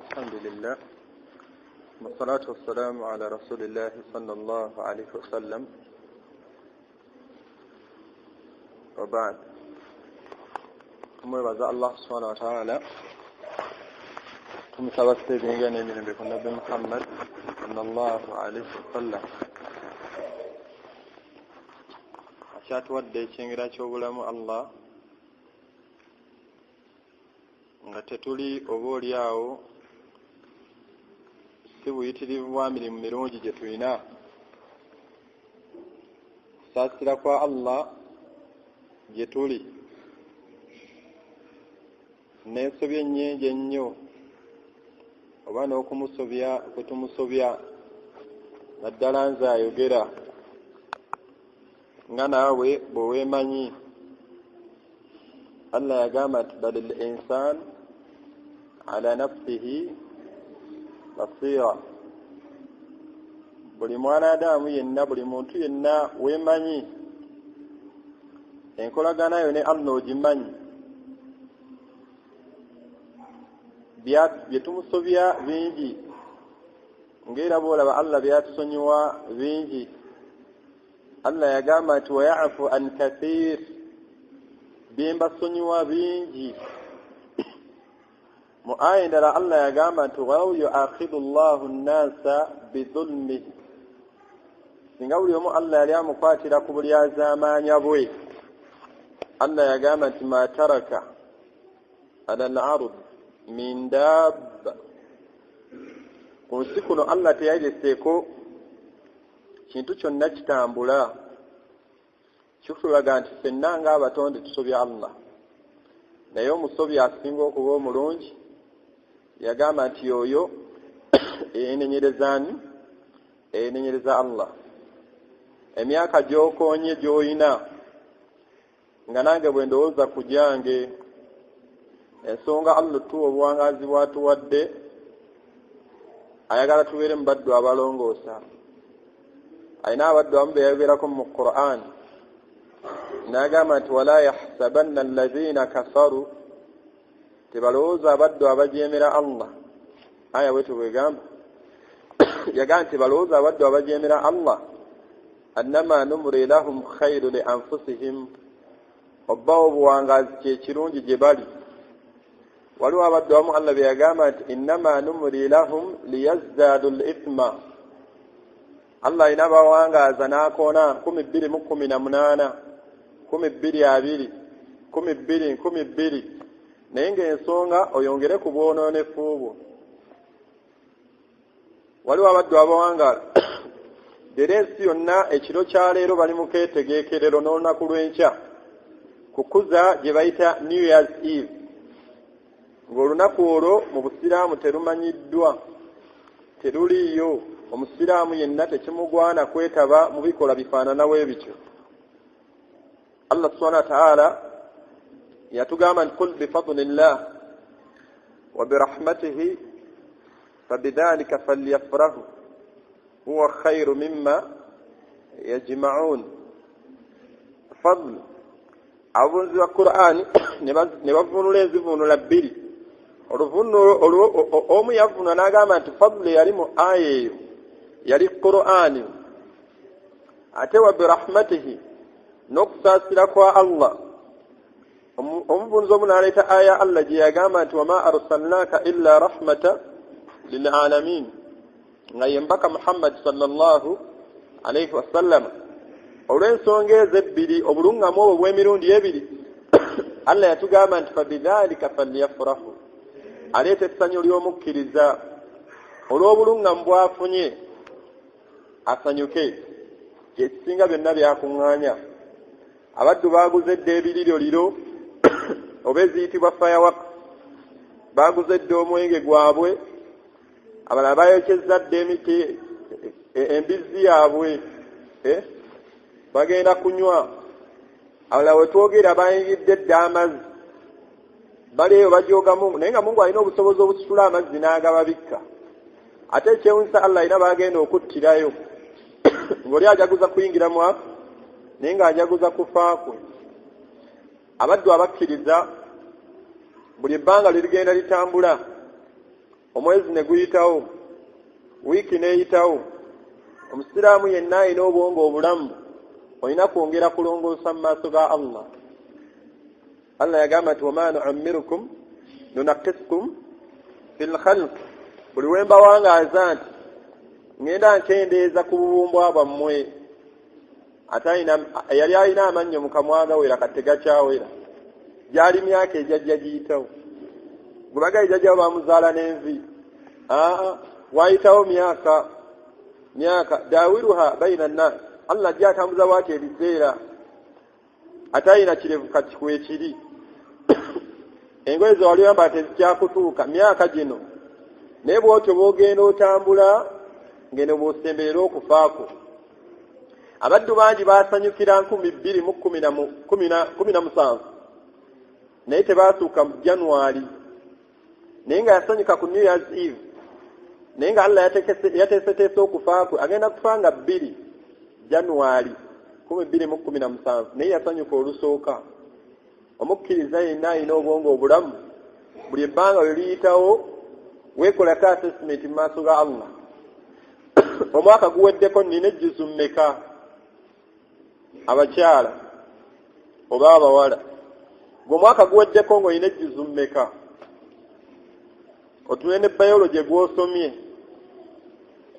الحمد لله والصلاة والسلام على رسول الله صلى الله عليه وسلم وبعد kumwebaza Allah subhanahu wa ta'ala tumusabase bingane emirembe ku Nabbi Muhammad sallallahu alayhi wasallam akyatuwadde ekyengera ky'obulamu Allah nga tetuli obooli awo si buyitirivu bwa mirimu mirungi gye tulina kusaasira kwa Allah gye tuli n'ensobya ennyingi ennyo oba n'okumusobya kwe tumusobya naddala nze ayogera nga naawe bwe weemanyi. Allah yagamba nti balil insan ala nafsihi basira, buli mwanadamu yenna, buli muntu yenna weemanyi, enkolagana yo ne Allah ogimanyi. Byetumusobya bingi ng'era bw'olaba Allah byatusonyiwa bingi. Allah yagamba nti wayafu an kathir, byembasonyiwa bingi. Mu aya endala Allah yagamba nti walaw yu'akhidhu Allahu an-nasa bidhulmihi, singa buli omu Allah yali amukwatira ku buli azaamaanya bwe, Allah yagamba nti ma taraka ala al-ard min dabba, ku nsi kuno Allah teyayireseeko kintu kyonna kitambula. Kikulaga nti ffenna ng'abatonde tusobya Allah, naye omusobya asinga okuba omulungi yagamba nti yoyo eyenenyereza ani? Eyenenyereza Allah. Emyaka gy'okoonye gy'oyina nga nange bwe ndowooza ku gyange, ensonga Allah tuwa obuwangazi bwatuwadde, ayagala tubeere mu baddu abalongoosa. Ayina abaddu abamu be yayogerako mu Qur'an, n'agamba nti wala yahsabanna alladhina kafaru, tebalowooza abaddu abajeemera Allah. Aya bwe tubwegamba yagamba nti balowooza abaddu abajeemera Allah annama numri lahum khairu li anfusihim, obbawo obuwangazi kye kirungi gye bali. Waliwo abaddu abamu Allah be yagamba nti innama numri lahum liyazdadu al-ithma, Allah alina abawangaaza n'akoona 218, 220, 220, naye ng'ensonga oyongere ku bwonoonefu bwo. Waliwo abaddu abawangaala era ensi yonna ekiro kya leero bali mu keetegeekerero n'olunaku lw'enkya kukuza gye bayita New Year's Eve, ng'olunaku olwo mu busiraamu terumanyiddwa, teruliiyo. Omusiraamu yenna tekimugwana kwetaba mu bikola bifaananawo ebityo. Allah subhanahu wa ta'ala yatugamba nti qul bifadlillah wa birahmatihi fabidhalika falyafrahu huwa khairu mimma yajma'un. Fadl, abunzi wa Qur'an ne bavunula enzivuunula bbiri. Oluvunulo omu yavunula n'agamba nti fadl yali mu aya eyo yali Qur'ani, ate wa birahmatihi, n'okusaasira kwa Allah. Omuvunzi omu n'aleeta aya Allah gye yagamba nti wama arsalnaka illa rahmata lil alamin, nga ye mbaka Muhammad sallallahu alayhi wasallam. Olw'ensonga ezo ebbiri, obulungamu obwo bw'emirundi ebiri, Allah yatugamba nti fabidhalika falyafrahu, aleeta essanyu ly'omukkiriza olw'obulungamu bw'afunye, asanyuke. Ekisinga byonna byakuŋŋaanya. Abaddu baaguze dda ebiriroliro oba eziyitibwa fireworks, baaguze dda omwenge gwabwe, abalala bayokyezza dda emiti, embizzi yaabwe, bagenda kunywa. Abalala we twogera bayingidde dda amazzi, bali eyo bajooga Mungu, naye nga Mungu alina obusobozi obusitula amazzi n'agababikka. Ate ekyewuunyisa Allah alina bagenda okuttirayo ng'oli ajaguza kuyingira mu ako naye ng'ajaguza kufa kwe. Abaddu abakkiriza buli ebbanga lirigenda litambula omwezi ne guyitawo, wiiki n'eyitawo, omusiraamu yenna alina obwongo obulamu olina kwongera kulongoosa mu maaso ga Allah. Allah yagamba nti wama nuammirukum nunakisukum fil khalq, buli we mbawangaaza nti ngenda nkendeeza ku bubumbwa bwammwe. Yali alina amannyo mu kamwa gawera kati tegakyawera, gyali myaka ejjajja giyitawo. Gwe bagayi jjajjawo bamuzaala n'envi, wayitawo myaka dawiruha baina nnas. Allah ajja atambuza bwati ebiseera, ate alina kirevu kati kwekiri. Engoye ze wali oyamba tezikyakutuuka myaka gino, naye bw'otyo bw'ogenda otambula ngeno bw'osemberera okufaako. Abaddu bangi baasanyukira 2017 naye tebaatuuka mu January, naye nga yasanyuka ku New Year's Eve, naye nga Allah yateeseteese okufaako agenda kufa nga 2 January 2017, naye yasanyuka olusooka. Omukkiriza yenna alina obwongo obulamu, buli ebbanga lwe liyitawo weekolako assessment mu maaso ga Allah. Omwaka guweddeko nina ejjuzu mmeka? Abakyala oba abawala, gwe omwaka guweddeko ng'olina ejjuzu mmeka? Otunule ne biology gw'osomye,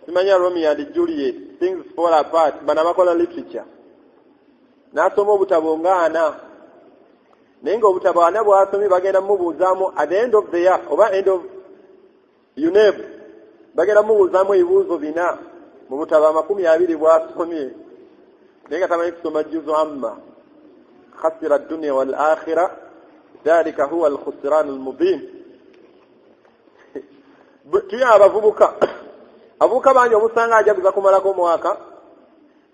simanya Romeo and Juliet, things fall apart, bana bakola literature, n'asoma obutabo nga 4, naye ng'obutabo 4 bw'asomye bagenda mubuuzaamu at the end of the year oba end of UNEB, bagenda mubuuzaamu ebibuuzo 4 mu butabo 20 bw'asomye, naye nga tamanyi kusoma jjuzu amma. khasira ad-dunya wal akhirah dhalika huwa al-khusran al-mubin. Tuya abavubuka bangi omusanga ajaguza kumalako omwaka,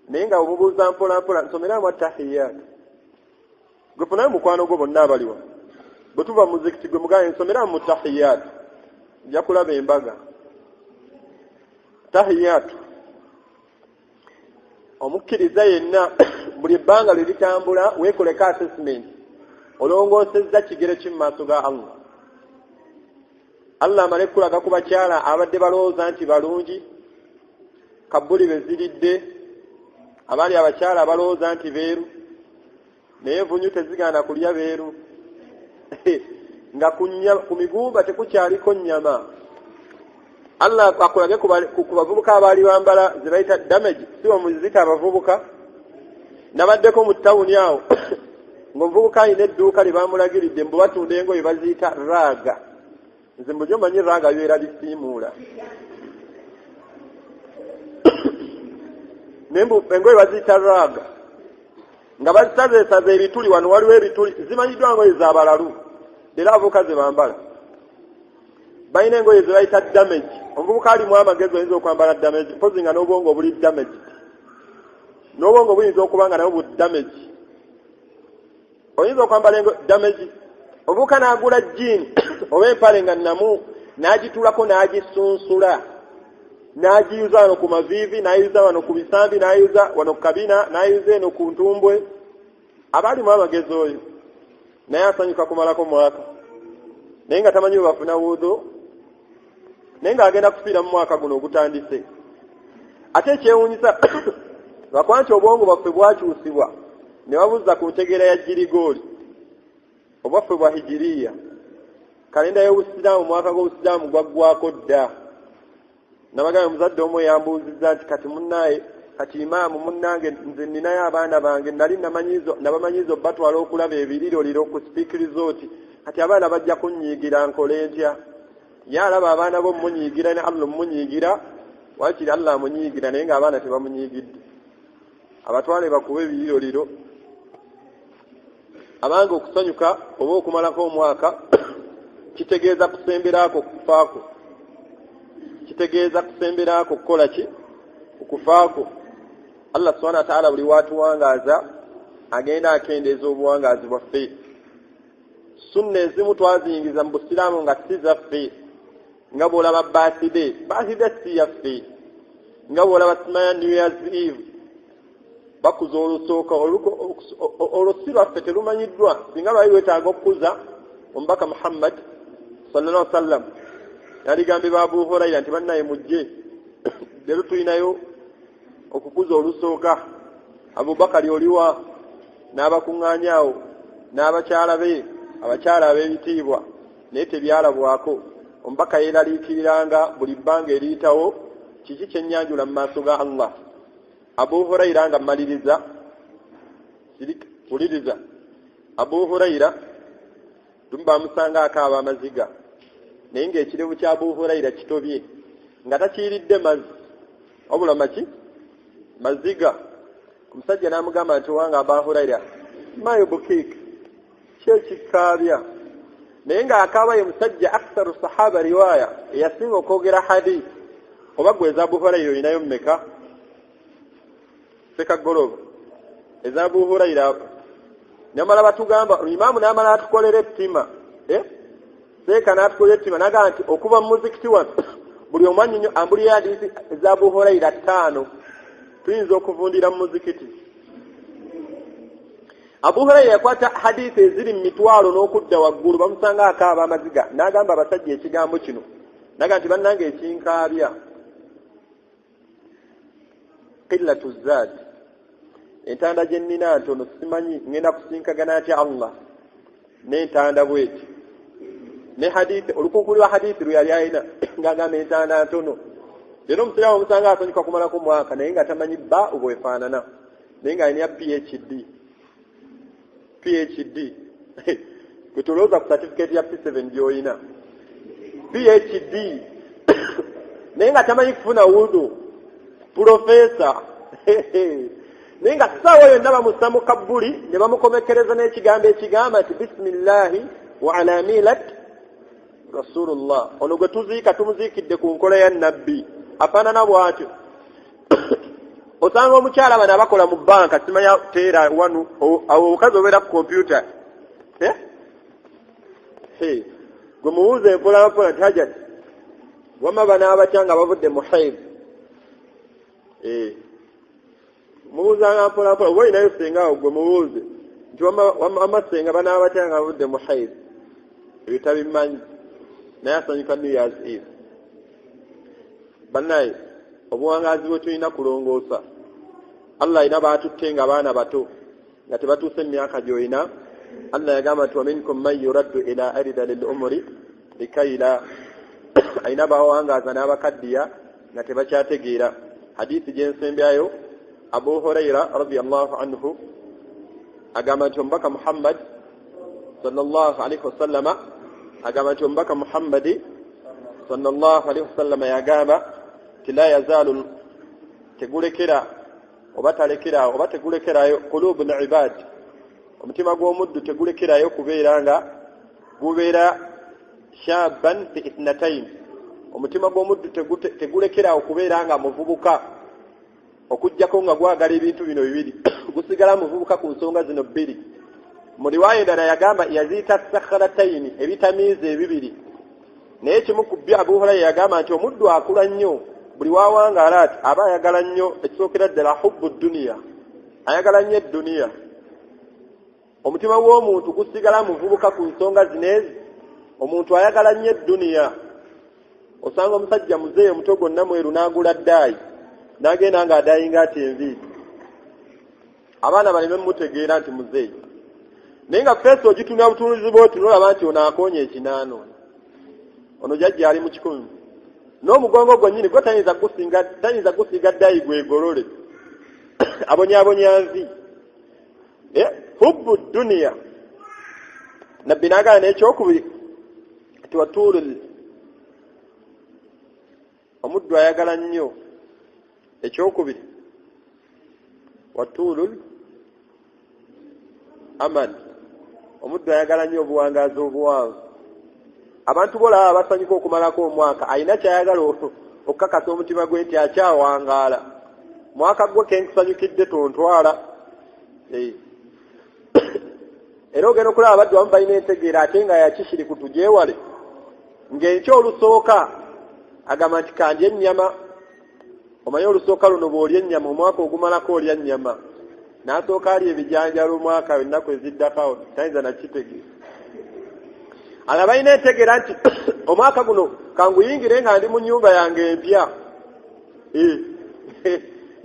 naye nga omubuuza mpolampola nsomeramu attahiyat. Gwe funayo mukwano gwo bonna abaliwa, bwe tuva mu muzikiti gwe mugaye nsomeramu mu tahiyat, nja kulaba embaga. Tahiyat omukkiriza yenna buli ebbanga lwe litambula weekoleko assessment, olongoosezza kigere ki mu maaso ga Allah. Allah amale kulaga ku bakyala abadde balowooza nti balungi, kabbuli be ziridde, abali abakyala abalowooza nti beeru, naye envunyu tezigaana kulya beeru. Nga ku migumba tekukyaliko nnyama. Allah akulage ku bavubuka abaali bambala ze bayita damage, si omuzita abavubuka. Nabaddeko mu tawuni awo ng'omuvubuka alina edduuka lye bamulagiridde mbu batunda engoye baziyita raaga. Nze mbujo manyi raaga byera bisiimuula. Nembu engoye baziyita raaga, nga bazisazeesaze ebituli. Wano waliwo ebituli zimanyiddwa ngoye z'abalalu, era abavubuka ze bambala. Balina engoye ze bayita damage. Omuvubuka alimu amagezi oyinza okwambala damage, mpozi nga n'obwongo buli damage. N'obwongo buyinza okuba nga nabwo bu damage. Oyinza okwambala damage. Omuvubuka n'agula jjiini oba empale nga nnamu, n'agitulako n'agisunsula, n'agiyuza wano ku maviivi, n'ayuza wano ku bisambi, n'ayuza wano ku kabina, n'ayuza eno ku ntumbwe. Abalimu amagezi oyo, naye asanyuka kumalako mwaka, naye nga tamanyi bafuna wuudo, naye ng'agenda kufiira mu mwaka guno ogutandise. Ate ekyewuunyisa lwakuba nti obwongo bwaffe bwakyusibwa ne babuza ku ntegeera ya Girigooli, obwaffe bwa hijiriya. Kalenda y'Obusiraamu, mwaka gw'Obusiraamu gwaggwako dda. Nabagamba muzadde omu yambuuzizza nti kati munnaye, kati imaamu munnange nze nninayo abaana bange, nali nabamanyiiza batwala okulaba ebiriroliro ku Speak Resort, kati abaana bajja kunnyiigira nkole ntya? Ye alaba abaana bo munyiigira ne Allah munyiigira, wakiri Allah amunyiigira naye ng'abaana tebamunyiigidde. Abatwale bakube ebiriroliro. Abange okusanyuka oba okumalako omwaka kitegeeza kusemberaako kufaako. Kitegeeza kusemberaako kukola ki? Okufaako. Allah subhanahu wa ta'ala buli watuwangaaza agenda akendeeza obuwangaazi bwaffe. Sunna ezimu twaziyingiza mu Busiraamu nga si zaffe, nga bw'olaba birthday si yaffe, nga bw'olaba simanya New Year's Eve bakuza olusooka, olwo si lwaffe terumanyiddwa. Singa lwali lwetaaga okukuza omubaka Muhammad sallallahu alaihi wasallam, naligambe ba Abu Huraira nti bannaye mujje leero tulinayo okukuza olusooka Abubakari oliwa n'abakuŋŋaanyaawo n'abakyala be abakyala ab'ebitiibwa naye tebyalabwako omubaka yeeraliikiriranga buli bbanga eriyitawo kiki kyenyanjula mu maaso ga Allah. Abu Huraira nga mmaliriza uliriza Abu Huraira bamusanga akaaba amaziga naye ng'ekirevu kya Abu Huraira kitobye nga takiiridde mazzi wabula maki maziga. Omusajja n'amugamba nti wange Abu Huraira mayo bukik kyekikaabya naye ng'akaaba ye musajja aksaru sahaba riwaya eyasinga okwogera hadith. Oba gweza Abu Huraira olinayo mmeka? Seka goloba eza Abu Huraira namala batugamba imaamu n'amala atukolera ettima seeka n'atukolera ettima n'agamba nti okuva mu muzikiti wano buli omwanyinyo ambulira hadiisi eza Abu Huraira 5 tuyinza okuvundira mu muzikiti. Abu Huraira yakwata hadiisi eziri mu mitwalo n'okudda waggulu bamusanga akaaba amaziga n'agamba abasajja ekigambo kino n'agamba nti bannange ekinkaabya qillatu zaad entanda gye nnina ntono simanyi ngenda kusinkagana atya Allah n'entanda bweti ne hadithi olukukuli wa hadithi luyali ayina ng'agamba entanda ntono. Leero omusiraamu omusanga asanyuka kumalako mwaka naye nga tamanyi bba obwefaanana naye ng'alina PhD gwe tolowooza ku certificate ya P7 gy'olina PhD naye nga tamanyi kufuna wudu profesa naye nga ssaawa yonna bamussa mu kabbuli ne bamukomekereza n'ekigambo ekigamba nti bisimillahi wa ala milat rasulullah. Ono gwe tuziika tumuziikidde ku nkola ya nabbi afaanana bw'atyo. Osanga omukyala bano abakola mu banka simanya teera wanu awo obukazi obeera ku kompyuta gwe mubuuze mpolampola nti hajati wama bano abakyanga bavudde mu haid mubuuzanga mpolampola oba olinayo senga awo gwe mubuuze nti wama senga bano abakyanga bavudde mu haid ebyo tabimanyi naye asanyuka New Year's Eve. Bannaye obuwangazi bwe tulina kulongoosa Allah alina baatutte nga baana bato nga tebatuuse emyaka gy'olina. Allah yagamba nti waminkum man yuraddu ila ardhil umri likayla alina bawangaaza n'abakaddiya nga tebakyategeera. Hadiisi gy'ensembyayo Abu Huraira radiyallahu anhu agamba nti omubaka Muhammad sallallahu alaihi wasallama agamba nti omubaka Muhammadi sallallahu alaihi wasallama yagamba la yazalu tegulekera oba talekera oba tegulekerayo qulubul ibad omutima gw'omuddu tegulekerayo kubeera nga gubeera shaban fi ithnatayn. Omutima gw'omuddu tegulekera okubeera nga muvubuka okujjako nga gwagala ebintu bino bibiri gusigala muvubuka ku nsonga zino bbiri. Mu riwaya endala yagamba yazita sakharatayn ebitamiizi ebibiri naye kimu ku byo Abu Huraira yagamba nti omuddu akula nnyo buli wawangaala ati aba ayagala nnyo ekisookera ddala hubbu dduniya ayagala nnyo edduniya. Omutima gw'omuntu gusigala muvubuka ku nsonga zinezi omuntu ayagala nnyo edduniya. Osanga omusajja muzeeyo omuto gonna mweru n'agula ddaayi n'agenda ng'adaayinga ati enviiri abaana baleme mutegeera nti muzeeyo naye nga feesi ogitunula butunuzi bwoti nolaba nti ono akoonye ekinaano ono jajja ali mu 10 n'omugongo gwennyini gwe tayinza gusiga ddaayi gwegolole abonyaabonya nvi hubbu dduniya. Nabbi n'agala n'ekyokubiri nti watuulu omuddu ayagala nnyo ekyokubiri watuulu amal omuddu ayagala nnyo obuwangaazi obuwanvu. Abantu bola basanyuka okumalako omwaka alina kyayagala okukakasa omutima gwe nti akyawangaala mwaka gwe kenkusanyukidde tontwala. Era ogenda okulaba abaddu abamu balina entegeera ate nga yakishiri kutugyewale ng'ekyo olusooka agamba nti kandya ennyama. Omanye olusooka luno bw'olya ennyama omwaka ogumalako olya ennyama n'asooka alya ebijanjalo omwaka ennaku eziddako tayinza nakitegeera. Abo balina entegeera nti omwaka guno kanguyingire nga ndi mu nnyumba yange empya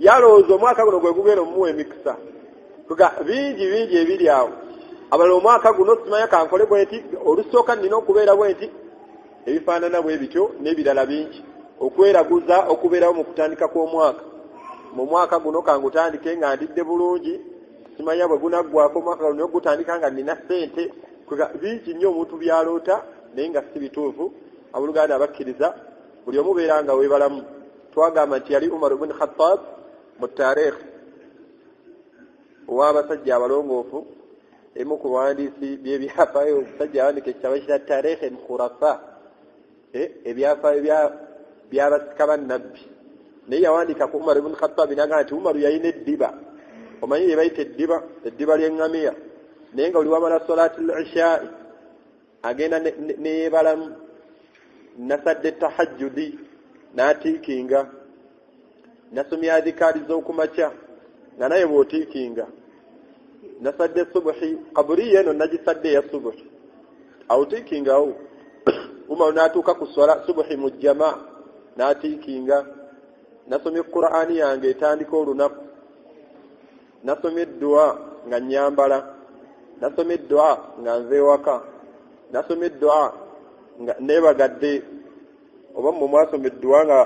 yalowooza omwaka guno gwe gugenda omumuwa emikisa bingi ebiri awo abalala omwaka guno simanya kankole bwenti olusooka nina okubeera bwenti ebifaanana bwe bityo n'ebirala bingi okweraguza okubeerawo mu kutandika kw'omwaka mu mwaka guno kangutandike nga ndidde bulungi simanya bwe gunaggwako omwaka guno gutandika nga nina ssente bingi nnyo omuntu byaloota naye nga si bituufu abooluganda abakkiriza buli omu beera nga weebalamu twagamba nti yali Umar ibn Khattab mu taarikh ow'abasajja abalongoofu emu ku bawandiisi by'ebyafaayo omusajja yawandika ekitabo kya taarikh al-khurafa ebyafaayo by'abasika bannabbi naye yawandika ku Umar ibn Khattab n'agamba nti Umar yalina eddiba omanyi lye bayita eddiba ly'eŋŋamiya naye nga oli wamala salaati al-ishaa'i agenda neyeebalamu nasadde tahajjudi n'atiikinga nasomya adhikaari z'okumakya nga naye bw'otiikinga nasadde subuhi kaburiya eno nagisadde eya subuhi awutiikingawo Umaru n'atuuka ku swala subuhi mu jamaa n'atiikinga nasomye Qur'aani yange etandika olunaku nasomye edduwa nga nyambala nasomye edduwa nga nve ewaka nasomye edduwa nga neebagadde oba mmwe mwasoma edduwa nga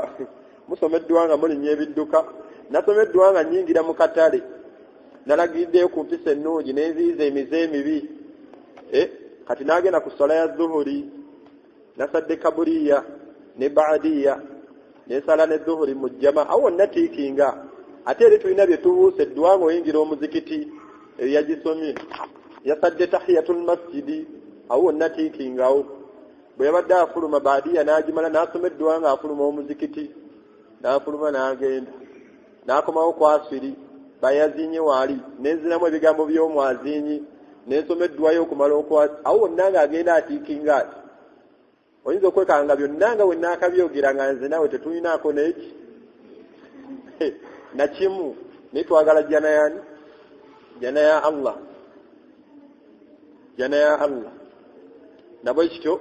musoma edduwa nga mulinnya ebidduka nasomye edduwa nga nyingira mu katale nalagiriddeyo ku mpisa ennungi n'enziiza emize emibi kati n'agenda ku swala ya zuhuri nasadde kaburiya ne baadiya nesala ne zuhuri mu jama awo natiikinga ate eri tulina bye tubuuse edduwa ng'oyingira omuzikiti eyo yagisomye yasadde tahiyatul masjidi awo natiikingawo bwe yabadde afuluma baadiya n'agimala n'asoma edduwa ng'afuluma omuzikiti n'afuluma n'agenda n'akomawo ku asiri bayazinye waali nenziramu ebigambo by'omwazinyi n'ensoma edduwa y'okumala okwasi awo wonna ng'agenda atiikinga ati oyinza okwekanga byonna nga wenna akabyogera nga nze nawe tetulinaako neeki nakimu naye twagala jjana yani jjana ya Allah jjana ya Allah nabwe kityo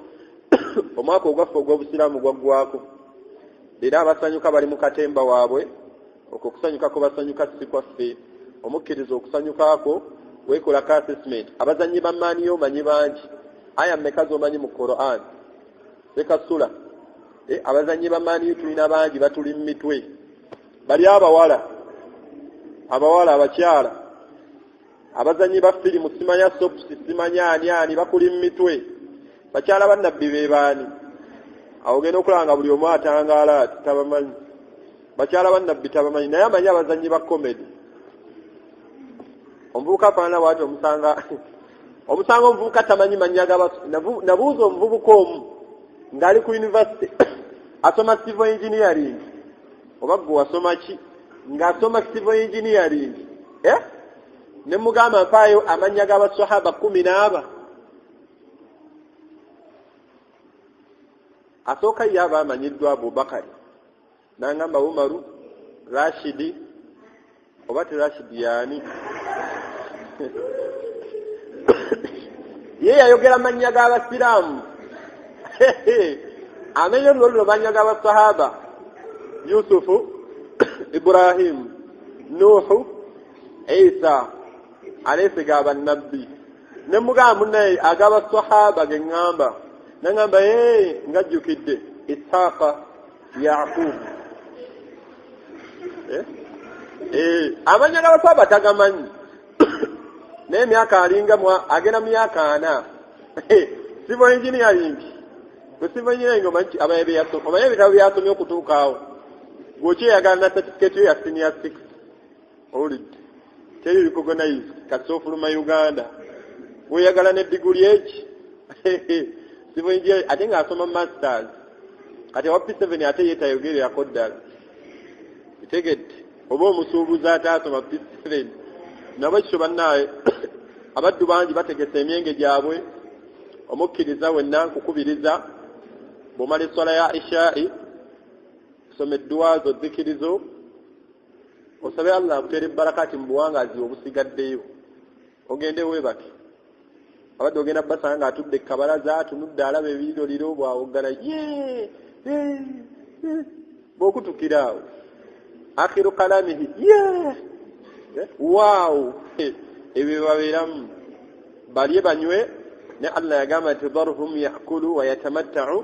omwaka ogwaffe ogw'obusiraamu gwaggwako era abasanyuka bali mu katemba waabwe okwo okusanyukako basanyuka si kwaffe omukkiriza okusanyukaako weekolako assessment abazanyi bamaaniyo omanyi bangi aya mmeka z'omanyi mu Qur'an sekasula abazanyi bamaaniyo tulina bangi batuli mu mitwe bali abawala abakyala abazanyi ba firimu simanya sopusi simanya ani bakuli mu mitwe bakyala bannabbi be baani awo genda okulaba nga buli omu atangaala ati tabamanyi bakyala bannabbi tabamanyi naye amanyi abazanyi ba komedi omuvubuka afaanana bwati omusanga omuvubuka tamanyi manya nabuuza omuvubuka omu ng'ali ku yunivasite asoma civil engineering oba gwe wasoma ki ng'asoma civil engineering ne mugamba mpaayo amanya g'abasahaba 14 asooka ye aba amanyiddwa Abubakari n'angamba Umaru Rashidi oba te Rashidi yaani ye yayogera amannya g'abasiraamu amenyo lwolwo mannya g'abasahaba Yusufu Ibrahim Nuhu Isa alesiga abannabbi ne mugamba munnaye ag'abasahaba ge ŋŋamba nangamba ngajjukidde Isaaqa Yaqub amanya g'abasahaba tagamanyi naye emyaka alinga agenda mu myaka 4 civil engineering civil engineering omanyi ebitabo byasomye okutuuka awo gwokyeyagala na certificate ya senior 6 olidde teri recognize kasi ofuluma Uganda weyagala ne diguli eki civil engineering ate ng'asoma masters kati awa P7 ate yeetayogererako ddala itegedde oba omusuubuzi ataasoma P7 nabo kityo bannaawe abaddu bangi bategesa emyenge gyabwe omukkiriza wenna nkukubiriza bw'omala esswala ya ishaa'i soma edduwa zo zikirizo osabe Allah akutere barakati mu buwangazi obusigaddeyo ogende weebake abadde ogenda basanga atudde kabalaza atunudde alaba ebiroliro bwawogana bwokutukira awo akhiru kalamihi waaw ebyo babeeramu balye banywe ne Allah yagamba nti dharhum yakulu wa yatamatta'u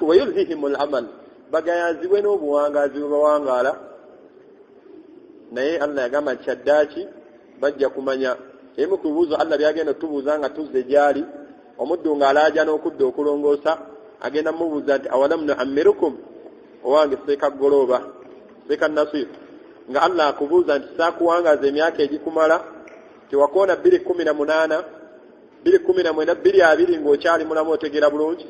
wa yulhihim al-amal bagayazibwe n'obuwangazi bwe bawangaala naye Allah yagamba nti kyaddaaki bajja kumanya emu ku bibuuzo Allah byagenda otubuuza nga tuzze gyali omuddu ng'alaaja n'okudda okulongoosa agenda mubuuza nti awalam nu'ammirukum owange seeka golooba seeka nasir nga Allah akubuuza nti saakuwangaaza emyaka egikumala tiwakoona 218 219 220 ng'okyali mulamu otegeera bulungi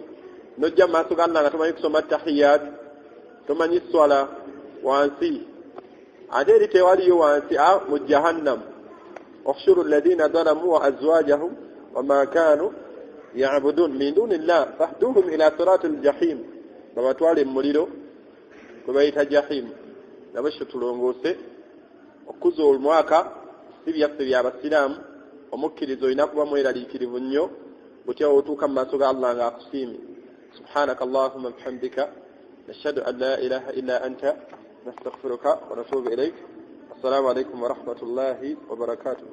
nojja mu maaso ga Allah nga tomanyi kusoma tahiyat tomanyi swala wansi ate eri tewaliyo wansi mu jahannam احشروا الذين ظلموا وأزواجهم وما كانوا يعبدون من دون الله فاهدوهم إلى صراط الجحيم بمتوالي المليلو ببيت جحيم نبشت لونغوسي وكزو المواكا سبيا بسلام ومكرزو ينقوى مويلا ليكرزو نيو وتيوتو كما سوى الله أقسيمي سبحانك اللهم بحمدك نشهد أن لا إله إلا أنت نستغفرك ونتوب إليك السلام عليكم ورحمة الله وبركاته